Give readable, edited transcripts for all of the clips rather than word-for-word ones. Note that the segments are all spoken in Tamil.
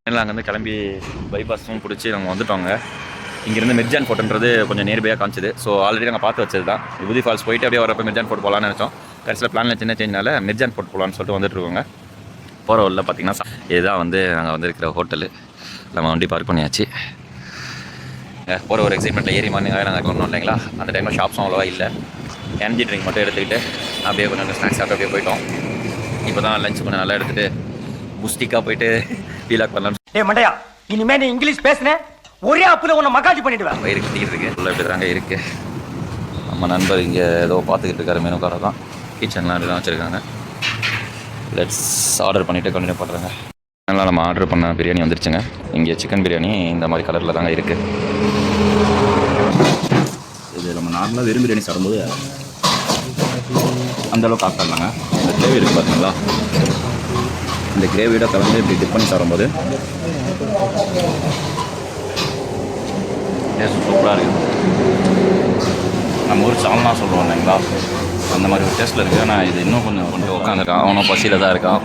அங்கேருந்து கிளம்பி பைபாஸும் பிடிச்சி நம்ம வந்துட்டோங்க. இங்கேருந்து மிர்ஜான் ஃபோர்ட்ன்றது கொஞ்சம் நியர்பையாக காமிச்சிது. ஸோ ஆல்ரெடி நாங்கள் பார்த்து வச்சது தான். விபூதி ஃபால்ஸ் போயிட்டு அப்படியே வரப்போ மிர்ஜான் ஃபோர்ட் போகலான்னு நினச்சோம். கடைசியில் பிளானில் சின்ன சேஞ்ச்னால மிர்ஜான் ஃபோர்ட் போகலான்னு சொல்லிட்டு வந்துட்டுருக்கோங்க. போகிற வழியில் பார்த்தீங்கன்னா இதுதான் வந்து நாங்கள் வந்துருக்கிற ஹோட்டலு. நம்ம வண்டி பார்க் பண்ணியாச்சு. போகிற ஒரு எக்ஸைட்மெண்ட்டில் ஏறி மார்னிங்காக நாங்கள் கொண்டோம் இல்லைங்களா. அந்த டைமில் ஷாப்ஸும் அவ்வளோவா இல்லை. எனர்ஜி ட்ரிங்க் மட்டும் எடுத்துக்கிட்டு அப்படியே கொஞ்சம் ஸ்நாக்ஸ் சாப்பிட்டு அப்படியே போயிட்டோம். இப்போ தான் லஞ்ச் கொஞ்சம் நல்லா எடுத்துகிட்டு புஸ்டிக்காக போயிட்டு ஃபீலாக் பண்ணலாம். மண்டையா, இனிமேல் நீ இங்கிலீஷ் பேசுனேன் ஒரே அப்புல உன்னை மகாஜி பண்ணிடுவேன். வயிறு கட்டிக்கிட்டு இருக்கு. ஃபுல்லாக இப்படி தாங்க இருக்குது. நம்ம நண்பர் இங்கே ஏதோ பார்த்துக்கிட்டு இருக்காரு. மெனு காரை தான் கிச்சன்லாம் அப்படி தான் வச்சுருக்காங்க. லெட்ஸ் ஆர்டர் பண்ணிவிட்டு கண்டினியூ பண்ணுறேங்க. அதனால் நம்ம ஆர்டர் பண்ண பிரியாணி வந்துருச்சுங்க. இங்கே சிக்கன் பிரியாணி இந்த மாதிரி கலரில் தாங்க இருக்குது. இது நம்ம நார்மலாக வெறும் பிரியாணி சாப்பிடும்போது அந்தளவுக்கு சாப்பிட்லாங்க. இந்த கிரேவி இருக்குது பார்த்தீங்களா, இந்த கிரேவியோட கலந்து இப்படி டிப் பண்ணி சாப்பிடும்போது டேஸ்ட் சூப்பராக இருக்குது. நம்ம ஊர் சால்னா சொல்லுவோம் இல்லைங்களா, அந்த மாதிரி ஒரு டேஸ்ட்டில் இருக்குது. ஆனால் இது இன்னும் கொஞ்சம் உட்காந்துருக்கான். அவனும் பசியில் தான் இருக்கான்.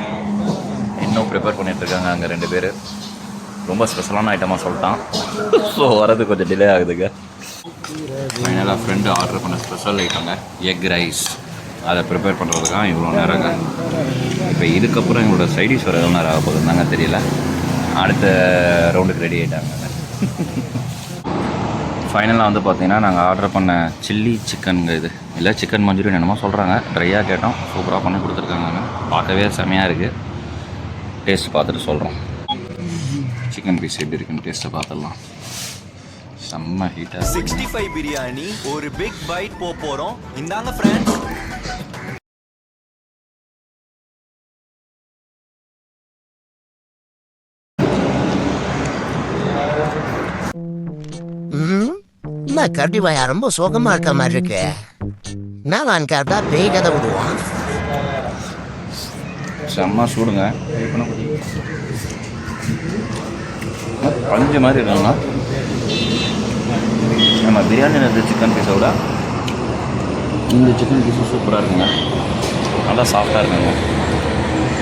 இன்னும் ப்ரிப்பேர் பண்ணிகிட்ருக்காங்க அங்கே 2 பேர். ரொம்ப ஸ்பெஷலான ஐட்டமாக சொல்லிட்டான். ஸோ வரது கொஞ்சம் டிலே ஆகுதுங்க. ஃபைனலாக ஃப்ரெண்டு ஆர்டர் பண்ண ஸ்பெஷல் ஐட்டங்க எக் ரைஸ். அதை ப்ரிப்பேர் பண்ணுறதுக்காக இவ்வளோ நேரங்க. இப்போ இதுக்கப்புறம் எங்களோட சைடிஷ் வர எவ்வளோ நேரம் ஆக போகுதுன்னாங்க தெரியல. அடுத்த ரவுண்டுக்கு ரெடி ஆகிட்டாங்க. ஃபைனலாக வந்து பார்த்திங்கன்னா நாங்கள் ஆர்டர் பண்ண சில்லி சிக்கனுங்க. இது இல்லை சிக்கன் மஞ்சூரியன் என்னமோ சொல்கிறாங்க. ட்ரையாக கேட்டோம். சூப்பராக பண்ணி கொடுத்துருக்காங்க. பார்க்கவே செமையாக இருக்குது. டேஸ்ட் பார்த்துட்டு சொல்கிறோம். சிக்கன் பீஸ் எப்படி இருக்குன்னு டேஸ்ட்டை பார்த்துடலாம். செம்ம ஹீட்டாக 65 பிரியாணி ஒரு பிக் பைட் போகிறோம். இந்தாங்க ஃப்ரெண்ட்ஸ். கரடி வாயா ரொம்ப சோகமா இருக்க மாதிரி இருக்கு. நான் கேட்டா பேய் கதை விடுவான். செம்ம சூடுங்க. பஞ்சு மாதிரி இருக்காங்க. நம்ம பிரியாணியில் இருந்த சிக்கன் பீஸோட இந்த சிக்கன் பீஸும் சூப்பராக இருக்குங்க. நல்லா சாஃப்டாக இருக்குங்க.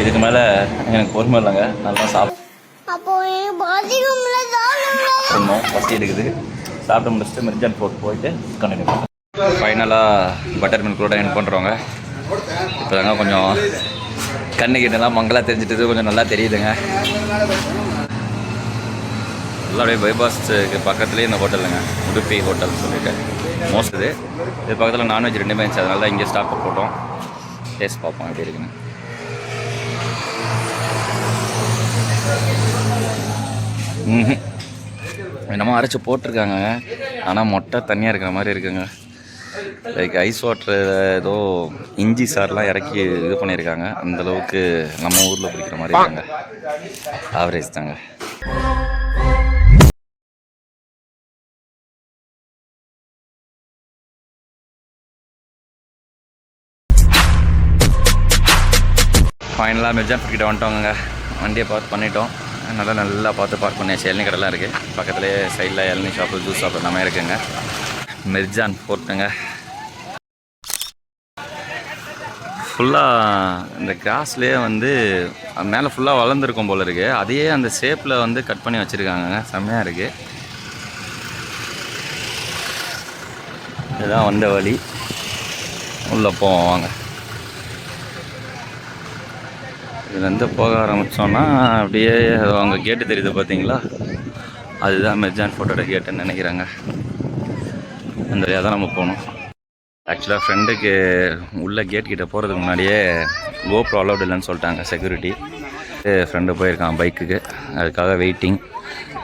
இதுக்கு மேலே எனக்கு பொறுமை இல்லைங்க. நல்லா சாப்பிடணும். பசி எடுக்குது. சாப்பிட்டு முடிச்சுட்டு மிர்ஜான் ஃபோர்ட் போயிட்டு கண்டினியூ பண்ணுறோம். ஃபைனலாக பட்டர் மில்கோட என் பண்ணுறோங்க. இப்போ தாங்க கொஞ்சம் கண்ணுக்கிட்டலாம் மங்களாக தெரிஞ்சிட்டு கொஞ்சம் நல்லா தெரியுதுங்க. எல்லாம் அப்படியே பைபாஸுக்கு பக்கத்துலேயே இந்த ஹோட்டலுங்க, உடுப்பி ஹோட்டல்னு சொல்லிட்டு மோஸ்ட் இது பக்கத்தில் நான்வெஜ் 2 இருந்துச்சு. அதனால தான் இங்கே ஸ்டாப் போட்டோம். டேஸ்ட் பார்ப்போம் எப்படி இருக்குன்னு. என்னமோ அரைச்சி போட்டிருக்காங்க. ஆனால் மொட்டை தண்ணியாக இருக்கிற மாதிரி இருக்குங்க. லைக் ஐஸ் வாட்டர் ஏதோ இஞ்சி சார்லாம் இறக்கி இது பண்ணியிருக்காங்க. அந்தளவுக்கு நம்ம ஊரில் பிடிக்கிற மாதிரி இருக்காங்க. ஆவரேஜ் தாங்க. ஃபைனலாக மிர்ஜான் ஃபோர்ட் கிட்ட வந்துட்டோங்க. வண்டியை பார்த்து பண்ணிட்டோம். நல்லா பார்த்து பார்க் பண்ணியாச்சு. இளநீ கடைலாம் இருக்குது பக்கத்துலேயே. சைடில் இளநீ ஷாப்பு, ஜூஸ் ஷாப் எல்லாமே இருக்குங்க. மிர்ஜான் ஃபோர்ட்டுங்க. ஃபுல்லாக இந்த கிராஸ்லேயே வந்து மேலே ஃபுல்லாக வளர்ந்துருக்கும் போல் இருக்குது. அதையே அந்த ஷேப்பில் வந்து கட் பண்ணி வச்சுருக்காங்க. செம்மையாக இருக்குது. இதுதான் வந்த வழி. உள்ளே போவோம் வாங்க. இதுலேருந்து போக ஆரம்பித்தோன்னா அப்படியே அவங்க கேட்டு தெரியுது பார்த்தீங்களா, அதுதான் மிர்ஜான் ஃபோர்ட்டோட கேட்டுன்னு நினைக்கிறாங்க. அந்த வழியாக தான் நம்ம போகணும். ஆக்சுவலாக ஃப்ரெண்டுக்கு உள்ள கேட் கிட்டே போகிறதுக்கு முன்னாடியே கோப்ரோ அலௌட் இல்லைன்னு சொல்லிட்டாங்க செக்யூரிட்டி. ஃப்ரெண்டு போயிருக்கான் பைக்குக்கு, அதுக்காக வெயிட்டிங்.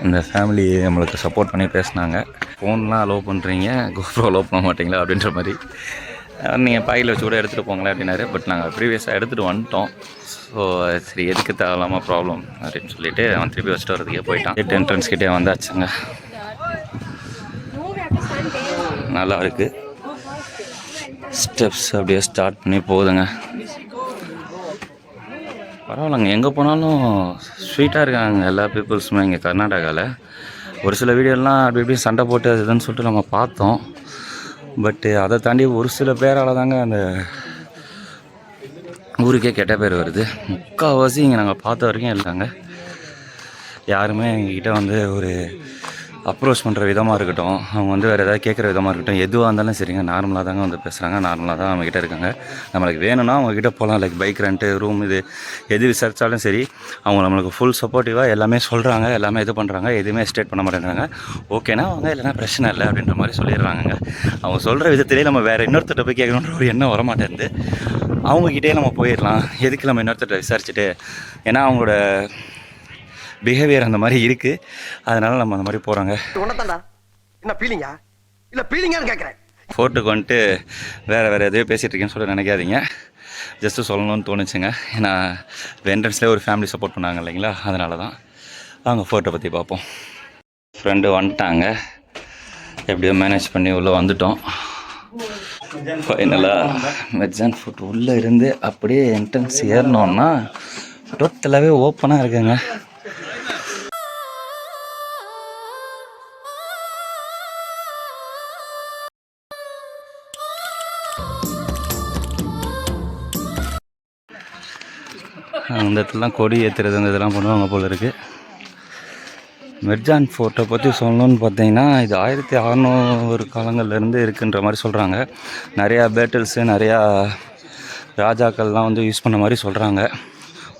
இந்த ஃபேமிலி நம்மளுக்கு சப்போர்ட் பண்ணி பேசினாங்க. ஃபோன்லாம் அலோவ் பண்ணுறீங்க, கோப்ரோ அலோவ் பண்ண மாட்டிங்களா அப்படின்ற மாதிரி. நீங்கள் பாயில் வச்சு கூட எடுத்துகிட்டு போங்களேன் அப்படின்னாரு. பட் நாங்கள் ப்ரீவியஸாக எடுத்துகிட்டு வந்துட்டோம். ஸோ சரி எதுக்கு தேவையில்லாமல் ப்ராப்ளம் அப்படின்னு சொல்லிவிட்டு அவன் திருப்பி வச்சுட்டு வரதுக்கே போயிட்டான். என்ட்ரன்ஸ் கிட்டே வந்தாச்சுங்க. நல்லா இருக்குது. ஸ்டெப்ஸ் அப்படியே ஸ்டார்ட் பண்ணி போகுதுங்க. பரவாயில்லைங்க. எங்கே போனாலும் ஸ்வீட்டாக இருக்காங்க எல்லா பீப்புள்ஸுமே இங்கே கர்நாடகாவில். ஒரு சில வீடியோலாம் அப்படி இப்படி சண்டை போட்டு அது இதுன்னு சொல்லிட்டு நம்ம பார்த்தோம். பட்டு அதை தாண்டி ஒரு சில பேரால் தாங்க அந்த ஊருக்கே கெட்ட பேர் வருது. முக்கால்வாசி இங்கே நாங்கள் பார்த்த வரைக்கும் இருக்காங்க. யாருமே எங்ககிட்ட வந்து ஒரு அப்ரோச் பண்ணுற விதமாக இருக்கட்டும், அவங்க வந்து வேறு ஏதாவது கேட்குற விதமாக இருக்கட்டும், எதுவாக இருந்தாலும் சரிங்க, நார்மலாக தாங்க வந்து பேசுகிறாங்க, நார்மலாக தான் அவங்ககிட்ட இருக்காங்க. நம்மளுக்கு வேணும்னா அவங்ககிட்ட போகலாம். லைக் பைக் ரெண்ட்டு, ரூம், இது எது விசாரித்தாலும் சரி, அவங்க நம்மளுக்கு ஃபுல் சப்போர்ட்டிவாக எல்லாமே சொல்கிறாங்க, எல்லாமே இது பண்ணுறாங்க, எதுவுமே எஸ்டேட் பண்ண மாட்டேங்கிறாங்க. ஓகேனா அவங்க இல்லைனா பிரச்சனை இல்லை அப்படின்ற மாதிரி சொல்லிடுறாங்க. அவங்க சொல்கிற விதத்திலே நம்ம வேறு இன்னொருத்தட்ட போய் கேட்கணுன்ற ஒரு எண்ணம் வரமாட்டேருந்து, அவங்ககிட்டே நம்ம போயிடலாம். எதுக்கு நம்ம இன்னொருத்தட்ட விசாரிச்சுட்டு, ஏன்னா அவங்களோட பிஹேவியர் அந்த மாதிரி இருக்குது, அதனால் நம்ம அந்த மாதிரி போகிறாங்க. என்ன ஃபீலிங்கா இல்லை ஃபீலிங்கான்னு கேட்குறேன். ஃபோர்ட்டுக்கு வந்துட்டு வேறு எதையோ பேசிகிட்டு இருக்கேன்னு சொல்லி நினைக்காதீங்க. ஜஸ்ட்டு சொல்லணும்னு தோணுச்சுங்க. ஏன்னா என்ட்ரன்ஸ்லேயே ஒரு ஃபேமிலி சப்போர்ட் பண்ணாங்க இல்லைங்களா, அதனால தான். அவங்க ஃபோர்ட்டை பற்றி பார்ப்போம். ஃப்ரெண்டு வந்துட்டாங்க, எப்படியோ மேனேஜ் பண்ணி உள்ளே வந்துட்டோம். ஃபைனலாக மெட்ஜான் ஃபுட் உள்ளே இருந்து அப்படியே என்ட்ரன்ஸ் ஏறினோன்னா டோட்டலாகவே ஓப்பனாக இருக்குங்க. அந்த இடத்துலலாம் கொடி ஏற்றுறது அந்த இதெல்லாம் பண்ணுவாங்க போல் இருக்குது. மெட்ஜான் ஃபோர்ட்டை பற்றி சொல்லணுன்னு பார்த்தீங்கன்னா, இது 1600 காலங்கள்லேருந்து இருக்குன்ற மாதிரி சொல்கிறாங்க. நிறையா பேட்டில்ஸு, நிறையா ராஜாக்கள்லாம் வந்து யூஸ் பண்ண மாதிரி சொல்கிறாங்க.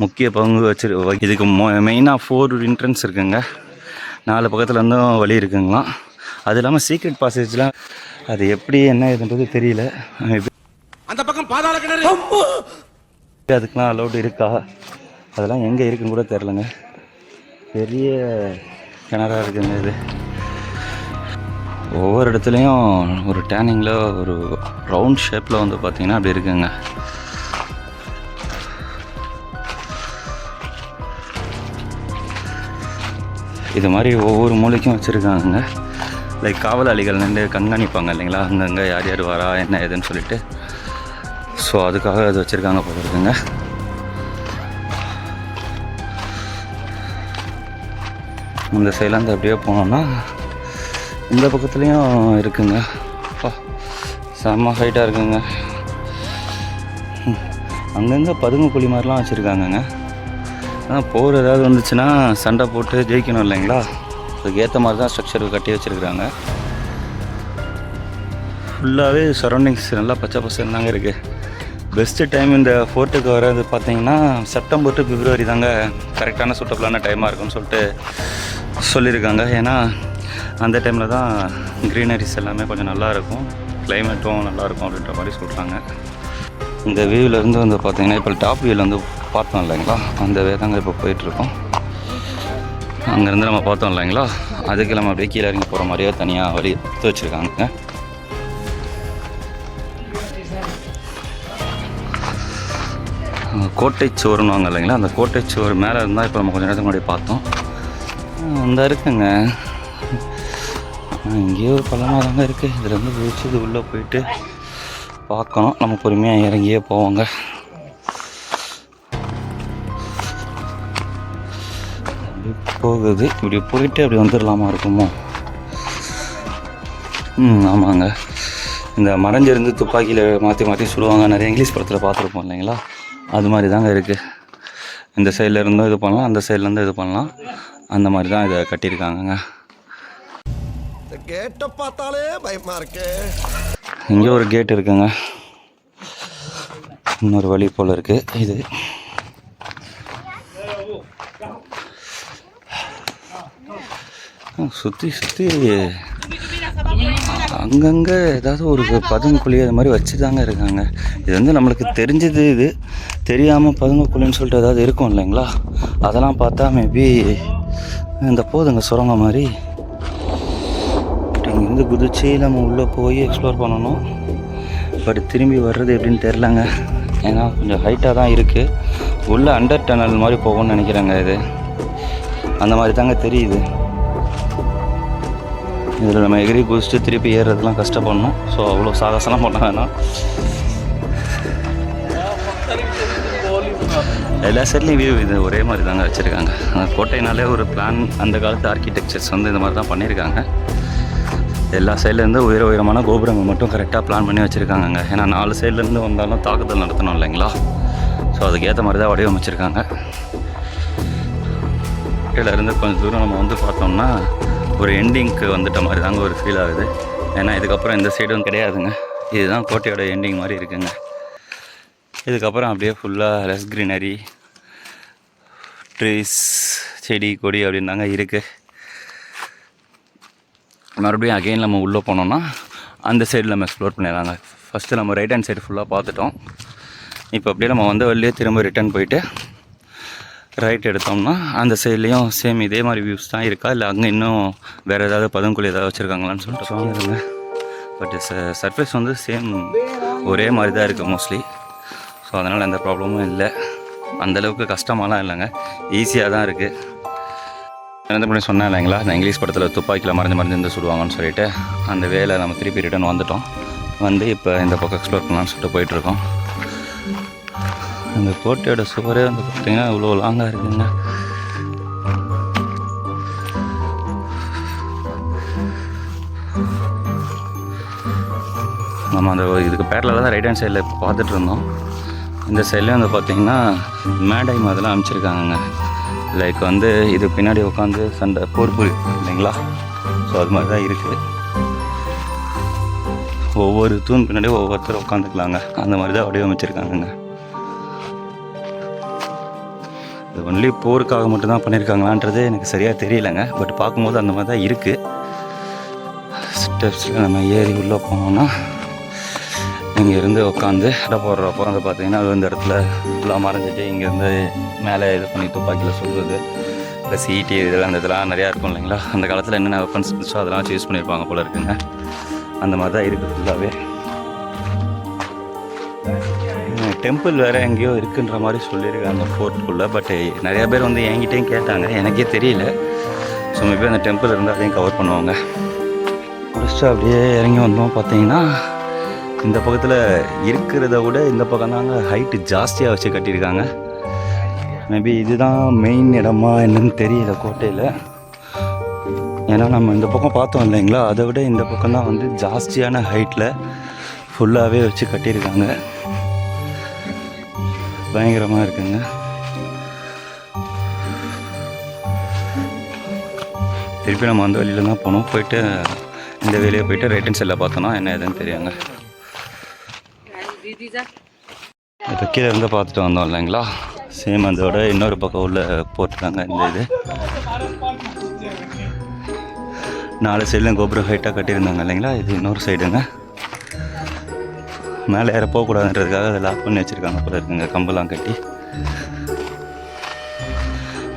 முக்கிய பங்கு இதுக்கு மெயினாக 4 என்ட்ரன்ஸ் இருக்குங்க, 4 பக்கத்துலேருந்தும் வழி இருக்குங்களாம். அது இல்லாமல் சீக்ரெட் பாசேஜ்லாம் அது எப்படி என்ன இதுன்றது தெரியல. அந்த பக்கம் பாதாள கிணறு அதுக்கெலாம் அலௌடு இருக்கா, அதெல்லாம் எங்கே இருக்குன்னு கூட தெரிலங்க. பெரிய கிணறாக இருக்குங்க இது. ஒவ்வொரு இடத்துலையும் ஒரு டேனிங்கில் ஒரு ரவுண்ட் ஷேப்பில் வந்து பார்த்திங்கன்னா அப்படி இருக்குங்க. இது மாதிரி ஒவ்வொரு மூலைக்கும் வச்சுருக்காங்க. லைக் காவலாளிகள் நின்று கண்காணிப்பாங்க இல்லைங்களா, அங்கங்கே யார் யார் வரா என்ன ஏதுன்னு சொல்லிட்டு. ஸோ அதுக்காக அது வச்சுருக்காங்க போல இருக்குங்க. இந்த சைட்லேருந்து அப்படியே போனோன்னா இந்த பக்கத்துலேயும் இருக்குங்க. செம்ம ஹைட்டாக இருக்குங்க. அங்கங்கே பதுங்கு குழி மாதிரிலாம் வச்சுருக்காங்கங்க. ஆனால் போர் ஏதாவது வந்துச்சுன்னா சண்டை போட்டு ஜெயிக்கணும் இல்லைங்களா, அதுக்கு ஏற்ற மாதிரி தான் ஸ்ட்ரக்சர் கட்டி வச்சுருக்குறாங்க. ஃபுல்லாகவே சரௌண்டிங்ஸ் நல்லா பச்சை பசங்க தாங்க இருக்குது. பெஸ்ட்டு டைம் இந்த ஃபோர்ட்டுக்கு வர்றது பார்த்தீங்கன்னா செப்டம்பர் டு பிப்ரவரி தாங்க கரெக்டான சூட்டபிளான டைமாக இருக்குன்னு சொல்லிட்டு சொல்லியிருக்காங்க. ஏன்னா அந்த டைமில் தான் க்ரீனரிஸ் எல்லாமே கொஞ்சம் நல்லாயிருக்கும், கிளைமேட்டும் நல்லாயிருக்கும் அப்படின்ற மாதிரி சொல்கிறாங்க. இந்த வியூவிலேருந்து வந்து பார்த்திங்கன்னா இப்போ டாப் வியூவில் வந்து பார்த்தோம் இல்லைங்களா, அந்த வே தாங்க இப்போ போயிட்டுருக்கோம். அங்கேருந்து நம்ம பார்த்தோம் இல்லைங்களா, அதுக்கு நம்ம அப்படியே கீழே இறங்கி போகிற மாதிரியே தனியாக வழி எடுத்து வச்சுருக்காங்க. கோட்டைச்சுவர்னு வாங்க இல்லைங்களா, அந்த கோட்டைச்சுவர் மேலே இருந்தால் இப்போ நம்ம கொஞ்சம் நேரத்துக்கு முன்னாடி பார்த்தோம். அந்த இருக்குங்க, இங்கேயே ஒரு பள்ளமாக தாங்க இருக்குது. இதுலேருந்து குதிச்சு இது உள்ளே போயிட்டு பார்க்கணும். நம்ம பொறுமையாக இறங்கியே போவோங்க. அப்படி போகுது, இப்படி போயிட்டு அப்படி வந்துடலாமா இருக்குமோ? ஆமாங்க, இந்த மறைஞ்சிருந்து துப்பாக்கியில் மாற்றி சுடுவாங்க, நிறைய இங்கிலீஷ் படத்தில் பார்த்துருப்போம் இல்லைங்களா, அது மாதிரி தாங்க இருக்குது. இந்த சைடில் இருந்தும் இது பண்ணலாம், அந்த சைட்லேருந்து இது பண்ணலாம், அந்த மாதிரி தான் இதை கட்டியிருக்காங்கங்க. கேட்டை பார்த்தாலே பயமா இருக்கு. இங்கே ஒரு கேட் இருக்குங்க, இன்னொரு வழி போல் இருக்குது. இது சுற்றி அங்கங்கே ஏதாவது ஒரு பதுங்குக்குழி அது மாதிரி வச்சு தாங்க இருக்காங்க. இது வந்து நம்மளுக்கு தெரிஞ்சது, இது தெரியாமல் பதுங்குக்குழின்னு சொல்லிட்டு ஏதாவது இருக்கும் இல்லைங்களா, அதெல்லாம் பார்த்தா மேபி இந்த போதுங்க சுரங்க மாதிரி இங்கேருந்து குதிச்சு நம்ம உள்ளே போய் எக்ஸ்ப்ளோர் பண்ணணும். பட் திரும்பி வர்றது எப்படின்னு தெரிலங்க, ஏன்னா கொஞ்சம் ஹைட்டாக தான் இருக்குது. உள்ளே அண்டர் டனல் மாதிரி போகும்னு நினைக்கிறேங்க. இது அந்த மாதிரி தாங்க தெரியுது. இதில் நம்ம எகிரி குதிச்சுட்டு திருப்பி ஏறுறதுலாம் கஷ்டப்படணும். ஸோ அவ்வளோ சாகசம்லாம் பண்ண வேணாம். எல்லா சைட்லேயும் வியூ இது ஒரே மாதிரி தாங்க வச்சுருக்காங்க. அந்த கோட்டைனாலே ஒரு பிளான், அந்த காலத்து ஆர்கிடெக்சர்ஸ் வந்து இந்த மாதிரி தான் பண்ணியிருக்காங்க. எல்லா சைட்லேருந்து உயரமான கோபுரங்கள் மட்டும் கரெக்டாக பிளான் பண்ணி வச்சுருக்காங்கங்க. ஏன்னா 4 சைட்லேருந்து வந்தாலும் தாக்குதல் நடத்தணும் இல்லைங்களா, ஸோ அதுக்கேற்ற மாதிரி தான் வடிவமைச்சிருக்காங்க. கோட்டையிலேருந்து கொஞ்சம் தூரம் நம்ம வந்து பார்த்தோம்னா ஒரு எண்டிங்க்கு வந்துட்ட மாதிரி தாங்க ஒரு ஃபீல் ஆகுது. ஏன்னா இதுக்கப்புறம் இந்த சைடும் கிடையாதுங்க. இதுதான் கோட்டையோட எண்டிங் மாதிரி இருக்குங்க. இதுக்கப்புறம் அப்படியே ஃபுல்லாக லெஸ் க்ரீனரி, ட்ரீஸ், செடி கொடி அப்படின்னு தாங்க இருக்குது. மறுபடியும் அகெயின் நம்ம உள்ளே போனோம்னா அந்த சைடில் நம்ம எக்ஸ்ப்ளோர் பண்ணிடலாங்க. ஃபஸ்ட்டு நம்ம ரைட் ஹேண்ட் சைடு ஃபுல்லாக பார்த்துட்டோம். இப்போ அப்படியே நம்ம வந்த வழியே திரும்ப ரிட்டர்ன் போயிட்டு ரைட் எடுத்தோம்னா அந்த சைட்லேயும் சேம் இதே மாதிரி வியூஸ் தான் இருக்கா, இல்லை அங்கே இன்னும் வேறு ஏதாவது பதங்குழி ஏதாவது வச்சுருக்காங்களான்னு சொல்லிட்டு சொல்லுங்க. பட் சர்ஃபேஸ் வந்து சேம் ஒரே மாதிரி தான் இருக்குது மோஸ்ட்லி. ஸோ அதனால் எந்த ப்ராப்ளமும் இல்லை. அந்தளவுக்கு கஷ்டமாலாம் இல்லைங்க, ஈஸியாக தான் இருக்குது. என்ன பண்ணி சொன்னேன் இல்லைங்களா, இந்த இங்கிலீஷ் படத்தில் துப்பாக்கியில் மறைஞ்சு இருந்து சுடுவாங்கன்னு சொல்லிட்டு அந்த வேலை நம்ம திருப்பி ரிட்டர்ன் வந்துட்டோம். வந்து இப்போ இந்த பக்கம் எக்ஸ்ப்ளோர் பண்ணலான்னு சொல்லிட்டு போயிட்டுருக்கோம். அந்த கோட்டையோட சுவரே வந்து பார்த்திங்கன்னா இவ்வளோ லாங்காக இருக்குங்க. நம்ம அந்த இதுக்கு பேரலாக தான் ரைட் ஹேண்ட் சைடில் இப்போ பார்த்துட்டு இருந்தோம். இந்த சைட்லேயும் வந்து பார்த்திங்கன்னா மேடை மாதிரிலாம் அமைச்சிருக்காங்கங்க. லைக் வந்து இது பின்னாடி உட்காந்து சண்டை போர் இல்லைங்களா, ஸோ அது மாதிரி தான் இருக்குது. ஒவ்வொரு தூண் பின்னாடி ஒவ்வொருத்தர் உட்காந்துக்கலாங்க, அந்த மாதிரி தான் வடிவமைச்சிருக்காங்கங்க. இது ஒன்லி போருக்காக மட்டும்தான் பண்ணியிருக்காங்களான்றது எனக்கு சரியாக தெரியலைங்க. பட் பார்க்கும்போது அந்த மாதிரி தான் இருக்குது. ஸ்டெப்ஸில் நம்ம ஏறி உள்ளே போனோம்னா இங்கேருந்து உட்காந்து இடம் போடுறப்போ வந்து பார்த்திங்கன்னா அது இந்த இடத்துல ஃபுல்லாக மறைஞ்சிட்டு இங்கேருந்து மேலே இது பண்ணி துப்பாக்கியில் சொல்கிறது, இல்லை சீட்டி இதெல்லாம் அந்த இதெல்லாம் நிறையா இருக்கும் இல்லைங்களா. அந்த காலத்தில் என்னென்ன வெப்பன்ஸ் இருந்துச்சோ அதெல்லாம் வச்சு யூஸ் பண்ணியிருப்பாங்க போல இருக்குங்க. அந்த மாதிரி தான் இருக்குது ஃபுல்லாகவே. டெம்பிள் வேறு எங்கேயோ இருக்குன்ற மாதிரி சொல்லியிருக்காங்க ஃபோர்ட்டுக்குள்ளே. பட் நிறையா பேர் வந்து என்கிட்டையும் கேட்டாங்க, எனக்கே தெரியல. ஸோ மேபி அந்த டெம்பிள் இருந்தால் அதையும் கவர் பண்ணுவாங்க. முடிச்சுட்டு அப்படியே இறங்கி வந்தோம். பார்த்தீங்கன்னா இந்த பக்கத்தில் இருக்கிறத விட இந்த பக்கம் தாங்க ஹைட்டு ஜாஸ்தியாக வச்சு கட்டியிருக்காங்க. மேபி இதுதான் மெயின் இடமா என்னன்னு தெரியல கோட்டையில். ஏன்னா நம்ம இந்த பக்கம் பார்த்தோம் இல்லைங்களா, அதை விட இந்த பக்கம் தான் வந்து ஜாஸ்தியான ஹைட்டில் ஃபுல்லாகவே வச்சு கட்டியிருக்காங்க. பயங்கரமாக இருக்குங்க. திருப்பி நம்ம அந்த வழியில் தான் போனோம். போயிட்டு இந்த வேலையை போயிட்டு ரைட் ஹேண்ட் சைடில் பார்த்தோன்னா என்ன எதுன்னு தெரியுங்க. இப்போ கீழே இருந்து பார்த்துட்டு வந்தோம் இல்லைங்களா, சேம் அதோட இன்னொரு பக்கம் உள்ள போட்டுருக்காங்க. இந்த இது 4 சைட்லையும் கோபுரம் ஹைட்டாக கட்டியிருந்தாங்க இல்லைங்களா, இது இன்னொரு சைடுங்க. மேலே ஏற போகக்கூடாதுன்றதுக்காக அதை லாக் பண்ணி வச்சுருக்காங்க போல இருக்குங்க, கம்பெல்லாம் கட்டி.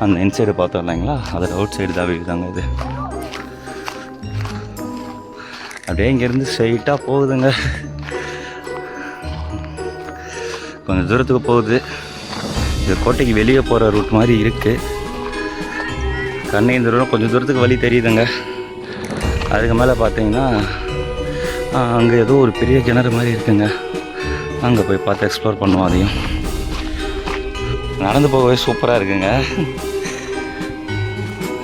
அந்த இன்சைடு பார்த்தோம் இல்லைங்களா, அதில் அவுட் சைடு தான் வீடுதாங்க இது. அப்படியே இங்கேருந்து ஸ்ட்ரைட்டாக போகுதுங்க. கொஞ்சம் தூரத்துக்கு போகுது. இது கோட்டைக்கு வெளியே போகிற ரூட் மாதிரி இருக்குது. கண்ணை இந்த தூரம் கொஞ்சம் தூரத்துக்கு வழி தெரியுதுங்க. அதுக்கு மேலே பார்த்தீங்கன்னா அங்கே ஏதோ ஒரு பெரிய கிணறு மாதிரி இருக்குங்க. அங்கே போய் பார்த்து எக்ஸ்ப்ளோர் பண்ணுவோம். அதையும் நடந்து போகவே சூப்பராக இருக்குங்க.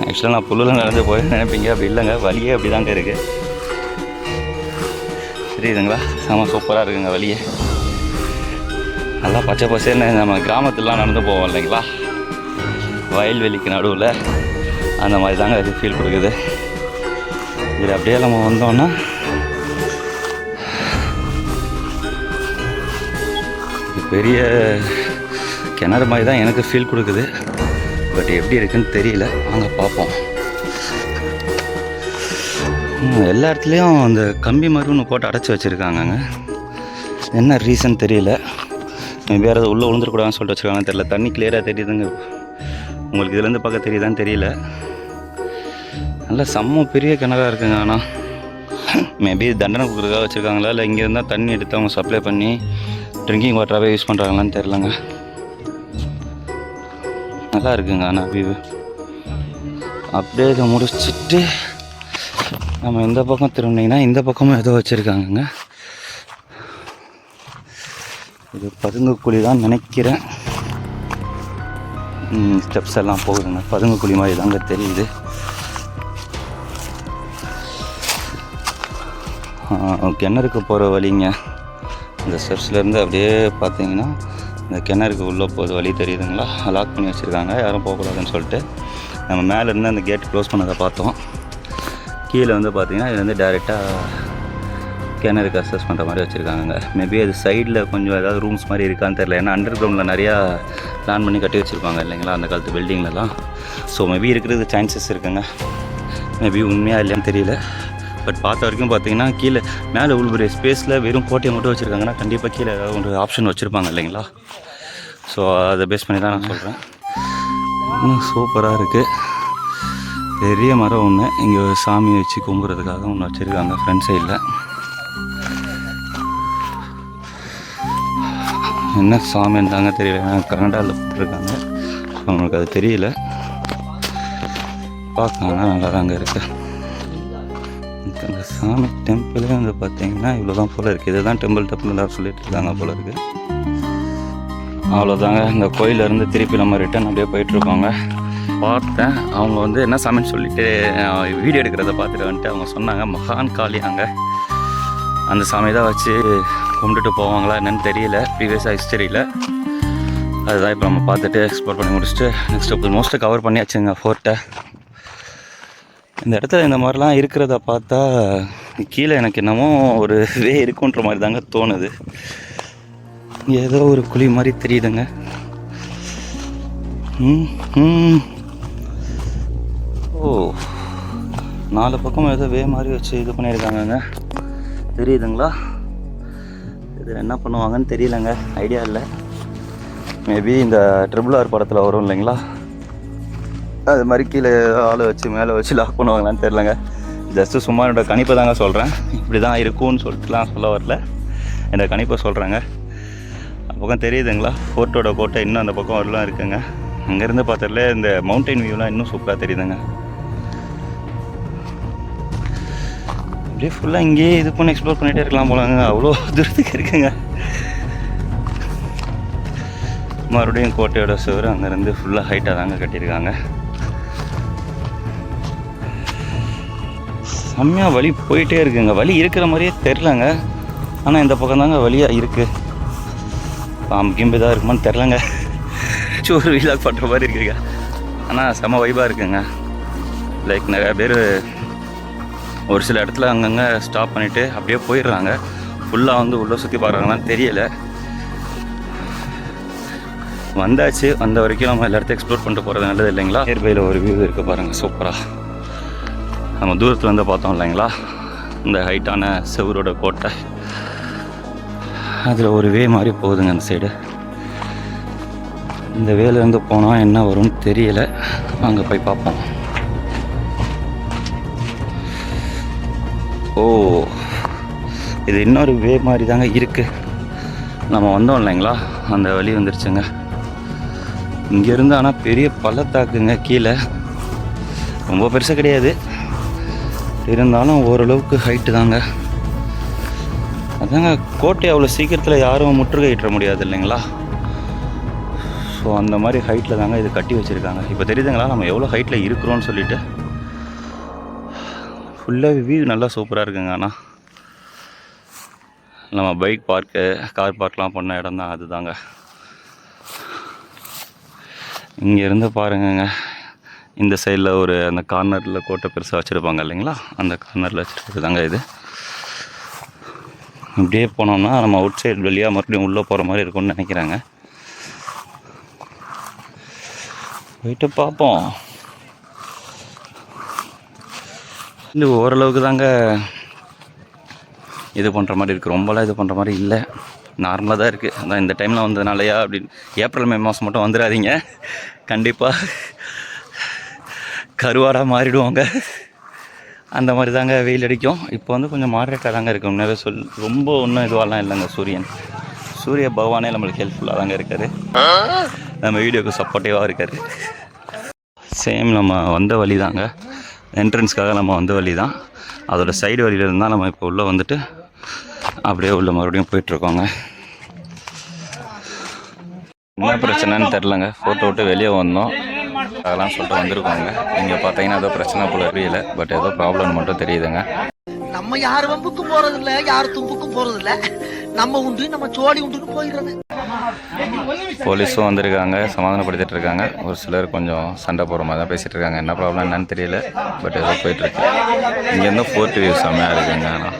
ஆக்சுவலாக நான் புல்லில் நடந்து போய் நினைப்பீங்க, அப்படி இல்லைங்க, வழியே அப்படி தாங்க இருக்குது. தெரியுதுங்களா, செம்ம சூப்பராக இருக்குங்க. வழியே நல்லா பச்சை பசேன்னு நம்ம கிராமத்துலலாம் நடந்து போவோம் இல்லைங்களா, வயல்வெளிக்கு நடுவில், அந்த மாதிரி தாங்க அது ஃபீல் கொடுக்குது. இதில் அப்படியே நம்ம வந்தோன்னா இது பெரிய கிணறு மாதிரி தான் எனக்கு ஃபீல் கொடுக்குது. பட் எப்படி இருக்குன்னு தெரியல, வாங்க பார்ப்போம். எல்லா இடத்துலையும் அந்த கம்பி மாதிரி ஒன்று போட்டு அடைச்சி வச்சுருக்காங்கங்க. என்ன ரீசன் தெரியல. வேறு எதாவது உள்ளே விழுந்துருக்கூடாதுன்னு சொல்லிட்டு வச்சுருக்காங்கன்னு தெரியல. தண்ணி கிளியராக தெரியுதுங்க. உங்களுக்கு இதுலேருந்து பார்க்க தெரியுதான்னு தெரியல. நல்லா செம்ம பெரிய கிணறாக இருக்குங்க. ஆனால் மேபி தண்டனை கொடுக்குறதுக்காக வச்சுருக்காங்களா, இல்லை இங்கே இருந்தால் தண்ணி எடுத்து அவங்க சப்ளை பண்ணி ட்ரிங்கிங் வாட்டராகவே யூஸ் பண்ணுறாங்களான்னு தெரிலங்க. நல்லா இருக்குங்க. ஆனால் வியூ அப்படியே இதை முடிச்சுட்டு நம்ம இந்த பக்கம் திரும்பினீங்கன்னா இந்த பக்கமும் ஏதோ வச்சுருக்காங்கங்க. இது பதுங்குக்குழி தான் நினைக்கிறேன். ஸ்டெப்ஸ் எல்லாம் போகுதுங்க. பதுங்குக்குழி மாதிரி தாங்க தெரியுது. கிணறுக்கு போகிற வழிங்க. இந்த ஸ்டெப்ஸ்லேருந்து அப்படியே பார்த்தீங்கன்னா இந்த கிணறுக்கு உள்ளே போகுது வழி தெரியுதுங்களா, லாக் பண்ணி வச்சுருக்காங்க, யாரும் போகக்கூடாதுன்னு சொல்லிட்டு. நம்ம மேலே இருந்து அந்த கேட் க்ளோஸ் பண்ணதை பார்த்தோம். கீழே வந்து பார்த்திங்கன்னா இது வந்து டேரெக்டாக கிணறுக்கு அக்சஸ் பண்ணுற மாதிரி வச்சுருக்காங்க. மேபி அது சைடில் கொஞ்சம் ஏதாவது ரூம்ஸ் மாதிரி இருக்கான்னு தெரியல. ஏன்னா அண்டர் கிரவுண்டில் நிறையா பிளான் பண்ணி கட்டி வச்சுருப்பாங்க இல்லைங்களா அந்த காலத்து பில்டிங்லலாம். ஸோ மேபி இருக்கிறது சான்சஸ் இருக்குங்க. மேபி உண்மையாக இல்லைன்னு தெரியல. பட் பார்த்த வரைக்கும் பார்த்தீங்கன்னா கீழே மேலே இவ்வளோ பெரிய ஸ்பேஸில் வெறும் கோட்டையை மட்டும் வச்சுருக்காங்கன்னா கண்டிப்பாக கீழே ஏதாவது ஒரு ஆப்ஷன் வச்சுருப்பாங்க இல்லைங்களா. ஸோ அதை பேஸ் பண்ணி தான் நான் சொல்கிறேன். இன்னும் சூப்பராக இருக்குது. பெரிய மரம் ஒன்று இங்கே சாமி வச்சு கும்பிட்றதுக்காக ஒன்று வச்சுருக்காங்க ஃப்ரண்ட் சைடில். என்ன சாமின்னு தாங்க தெரியல, கன்னடாவில் போட்டிருக்காங்க, அவங்களுக்கு அது தெரியல. பார்க்கணுன்னா நல்லா தாங்க இருக்குது. இந்த சாமி டெம்பிளே வந்து பார்த்தீங்கன்னா இவ்வளோ தான் போல் இருக்குது. இது தான் டெம்பிள் எல்லோரும் சொல்லிட்டு இருக்காங்க போல் இருக்குது. அவ்வளோதாங்க. இந்த கோயிலேருந்து திருப்பி நம்ம ரிட்டன் அப்படியே போயிட்டுருக்கோங்க. பார்த்தேன் அவங்க வந்து என்ன சாமின்னு சொல்லிட்டு வீடியோ எடுக்கிறத பார்த்துட்டு வந்துட்டு அவங்க சொன்னாங்க மகான் காளியாங்க. அந்த சாமி தான் வச்சு கும்பிட்டுட்டு போவாங்களா என்னன்னு தெரியல, ப்ரீவியஸாக ஹிஸ்டரியில். அதுதான் இப்போ நம்ம பார்த்துட்டு எக்ஸ்ப்ளோர் பண்ணி முடிச்சுட்டு நெக்ஸ்ட் மோஸ்ட்டு கவர் பண்ணியாச்சுங்க ஃபோர்ட்டை. இந்த இடத்துல இந்த மாதிரிலாம் இருக்கிறத பார்த்தா கீழே எனக்கு என்னமோ ஒரு வே இருக்குன்ற மாதிரி தாங்க தோணுது. ஏதோ ஒரு குழி மாதிரி தெரியுதுங்க. ஓ, 4 பக்கம் ஏதோ வே மாதிரி வச்சு இது பண்ணியிருக்காங்கங்க, தெரியுதுங்களா? இது என்ன பண்ணுவாங்கன்னு தெரியலங்க, ஐடியா இல்லை. மேபி இந்த RRR படத்தில் வரும் இல்லைங்களா, அது மாதிரி கீழே ஆளை வச்சு மேலே வச்சு லாக் பண்ணுவாங்களான்னு தெரிலங்க. ஜஸ்ட்டு சும்மா என்னோட கணிப்பை தாங்க சொல்கிறேன். இப்படி தான் இருக்கும்னு சொல்லிட்டுலாம் சொல்ல வரல, என்னோட கணிப்பை சொல்கிறேங்க. பக்கம் தெரியுதுங்களா, ஃபோர்ட்டோட கோட்டை இன்னும் அந்த பக்கம் வரலாம் இருக்குங்க. அங்கேருந்து பார்த்ததுல இந்த மவுண்டைன் வியூலாம் இன்னும் சூப்பராக தெரியுதுங்க. அப்படியே ஃபுல்லாக இங்கேயே இது பண்ணி எக்ஸ்ப்ளோர் பண்ணிகிட்டே இருக்கலாம் போலாங்க, அவ்வளோ தூரத்துக்கு இருக்குங்க. மறுபடியும் கோட்டையோட சுவர் அங்கேருந்து ஃபுல்லாக ஹைட்டாக தாங்க கட்டியிருக்காங்க. செம்மையாக வழி போயிட்டே இருக்குங்க. வழி இருக்கிற மாதிரியே தெரிலங்க, ஆனால் இந்த பக்கம் தாங்க வழியாக இருக்குது. கிம்பு தான் இருக்குமான்னு தெரிலங்க, ஒரு வீலாக் பண்ணுற மாதிரி இருக்குங்க. ஆனால் செம்ம வைபாக இருக்குங்க. லைக் நிறையா பேர் ஒரு சில இடத்துல அங்கங்கே ஸ்டாப் பண்ணிவிட்டு அப்படியே போயிடுறாங்க. ஃபுல்லாக வந்து உள்ளே சுற்றி பார்க்குறாங்களான்னு தெரியலை. வந்தாச்சு, வந்த வரைக்கும் நம்ம எல்லா இடத்தையும் எக்ஸ்ப்ளோர் பண்ணிட்டு போகிறது நல்லது இல்லைங்களா. நியர்பையில் ஒரு வியூ இருக்குது பாருங்கள், சூப்பராக. நம்ம தூரத்தில் வந்து பார்த்தோம் இல்லைங்களா இந்த ஹைட்டான செவரோட கோட்டை, அதில் ஒரு வே மாதிரி போகுதுங்க அந்த சைடு. இந்த வேலேருந்து போனால் என்ன வரும்னு தெரியல, அங்கே போய் பார்ப்போம். ஓ, இது இன்னொரு வே மாதிரி தாங்க இருக்குது. நம்ம வந்தோம் இல்லைங்களா அந்த வழி வந்துருச்சுங்க. இங்கேருந்து ஆனால் பெரிய பள்ளத்தாக்குங்க கீழே, ரொம்ப பெருசாக கிடையாது, இருந்தாலும் ஓரளவுக்கு ஹைட்டு தாங்க. அதாங்க கோட்டை அவ்வளோ சீக்கிரத்தில் யாரும் முற்றுகையிட்ட முடியாது இல்லைங்களா. ஸோ அந்த மாதிரி ஹைட்டில் தாங்க இது கட்டி வச்சுருக்காங்க. இப்போ தெரியுதுங்களா நம்ம எவ்வளோ ஹைட்டில் இருக்கிறோன்னு சொல்லிட்டு. ஃபுல்லாக வியூ நல்லா சூப்பராக இருக்குங்க. ஆனால் நம்ம பைக் பார்க்கு கார் பார்க்லாம் பண்ண இடம் தான் அதுதாங்க. இங்கேருந்து பாருங்கங்க, இந்த சைடில் ஒரு அந்த கார்னரில் கோட்டை பெருசாக வச்சுருப்பாங்க இல்லைங்களா, அந்த கார்னரில் வச்சுருக்கிறது தாங்க இது. இப்படியே போனோம்னா நம்ம அவுட் சைடு வெளியாக மறுபடியும் உள்ளே போகிற மாதிரி இருக்கும்னு நினைக்கிறாங்க. போயிட்டு பார்ப்போம். இது ஓரளவுக்கு தாங்க இது பண்ணுற மாதிரி இருக்குது, ரொம்பலாம் இது பண்ணுற மாதிரி இல்லை, நார்மலாக தான் இருக்குது. அதான் இந்த டைமில் வந்ததுனாலயா அப்படின்னு. ஏப்ரல் மே மாதம் மட்டும் வந்துடாதீங்க, கண்டிப்பாக கருவாடாக மாறிடுவாங்க. அந்த மாதிரி தாங்க வெயில் அடிக்கும். இப்போ வந்து கொஞ்சம் மாடரேட்டாக தாங்க இருக்குது. முன்னாவே ரொம்ப ஒன்றும் இதுவாலாம் இல்லைங்க. சூரிய பகவானே நம்மளுக்கு ஹெல்ப்ஃபுல்லாக தாங்க இருக்கார், நம்ம வீடியோக்கு சப்போர்ட்டிவாக இருக்கார். சேம் நம்ம வந்த வழி தாங்க, என்ட்ரன்ஸ்க்காக நம்ம வந்த வழி தான். அதோட சைடு வழியில் இருந்தால் நம்ம இப்போ உள்ளே வந்துட்டு அப்படியே உள்ள மறுபடியும் போயிட்டுருக்கோங்க. என்ன பிரச்சனைன்னு தெரிலங்க, ஃபோட்டோ விட்டு வெளியே வந்தோம் அதெல்லாம் சொல்லிட்டு வந்திருக்கோங்க. இங்கே பார்த்தீங்கன்னா ஏதோ பிரச்சனை போல தெரியல, பட் ஏதோ ப்ராப்ளம் மட்டும் தெரியுதுங்க. நம்ம யார் வம்புக்கும் போறதில்ல, யார் தும்புக்கும் போறதில்ல, நம்ம உண்டு நம்ம சோழி உண்டுன்னு போயிடுறது. போலீஸும் வந்திருக்காங்க, சமாதானப்படுத்திட்டு இருக்காங்க. ஒரு சிலர் கொஞ்சம் சண்டை போடுற மாதிரி தான் பேசிகிட்டு இருக்காங்க. என்ன ப்ராப்ளம் என்னன்னு தெரியல, பட் ஏதோ போயிட்டுருக்கு. இங்கேருந்து ஃபோர்ட் வியூ செம்மையாக இருக்குங்க. ஆனால்